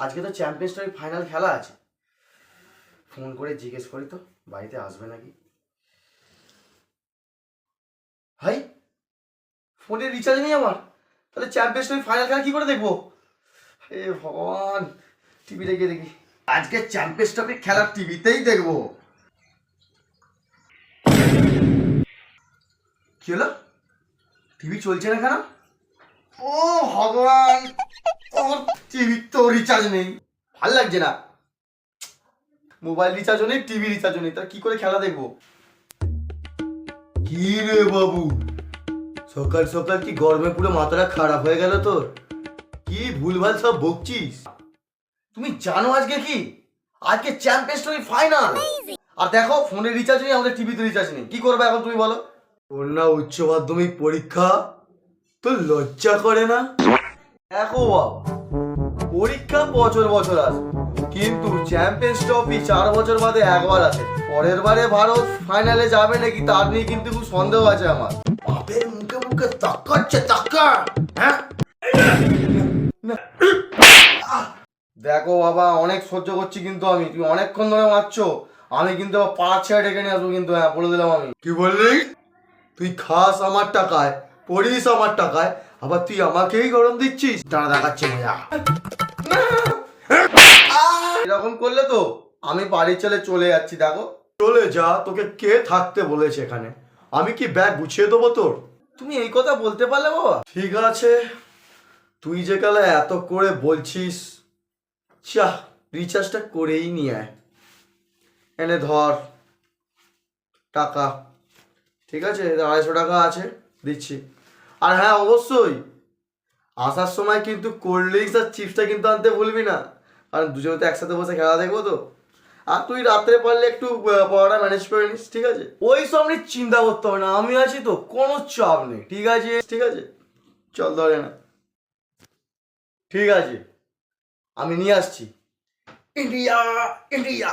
আজকে তো champions trophy final খেলা আছে, ফোন করে জিজ্ঞেস করি তো বাড়িতে আসবে নাকি। ভাই ফোনে রিচার্জ নেই আমার, তাহলে চ্যাম্পিয়ন্স ট্রফি ফাইনাল খেলা কি করে দেখবো? হে ভগবান, টিভি দেখে দেখি, আজকে চ্যাম্পিয়ন্স ট্রফি খেলার টিভিতেই দেখবো। কি হলো, টিভি চলছে না কেন? ও ভগবান, ওর টিভি তো রিচার্জ নেই, ভাল লাগছে না। মোবাইল রিচার্জও নেই, টিভি রিচার্জও নেই, তা কি করে খেলা দেখবো? কি রে বাবু, সকাল সকাল কি গরমে পুরো মাথাটা খারাপ হয়ে গেল তোর? কি ভুলভাল সব বকছিস? তুমি জানো আজকে কি? আজকে চ্যাম্পিয়ন্স ট্রফি ফাইনাল। আর দেখো ফোনে রিচার্জ নেই, আমাদের টিভিতে রিচার্জ নেই, কি করবে এখন তুমি বলো? ওর না উচ্চ মাধ্যমিক পরীক্ষা, তোর লজ্জা করে না? দেখো বাবা, পরীক্ষা বছর বছর আসে, কিন্তু চ্যাম্পিয়ন্স ট্রফি 4 বছর বাদে একবার আসে। পরের বারে ভারত ফাইনালে যাবে নাকি তার নিয়ে কিন্তু খুব সন্দেহ আছে আমার। বাপের মুখে মুখে তাকাচ্ছে টাকা, হ্যাঁ? দেখো বাবা, অনেক সহ্য করছি কিন্তু আমি, তুমি অনেকক্ষণ ধরে মারছো, আমি কিন্তু পাড়া ছেড়ে ডেকে নিয়ে আসবো কিন্তু, হ্যাঁ বলে দিলাম আমি। কি বললি? তুই খাস আমার টাকায়, পড়িস আমার টাকায়, আবার তুই আমাকেই গরম দিচ্ছিস? দাঁড়া দেখাচ্ছে মজা। এরকম করলে তো আমি বাড়ি চলে যাচ্ছি। দেখো চলে যা, তোকে কে থাকতে বলেছে এখানে? আমি কি ব্যাগ গুছিয়ে দেবো তোর? তুমি এই কথা বলতে পারলে বাবা? ঠিক আছে, তুই যে কালে এত করে বলছিস, চাহ রিচার্জটা করেই নিয়ে আয়। এনে ধর টাকা, ঠিক আছে? 250 টাকা আছে, দিচ্ছি। আর হ্যাঁ অবশ্যই আসার সময় কিন্তু কোল্ড ড্রিঙ্কস আর চিপসটা কিন্তু আনতে ভুলবি না, কারণ দুজনে তো একসাথে বসে খেলা দেখবো তো। আর তুই রাত্রে পারলে একটু পড়াটা ম্যানেজ করে নিস, ঠিক আছে? ওই সব নিয়ে চিন্তা করতে হবে না, আমি আছি তো, কোনো চাপ নেই, ঠিক আছে? ঠিক আছে, চল ধরে না। ঠিক আছে, আমি নিয়ে আসছি। India India.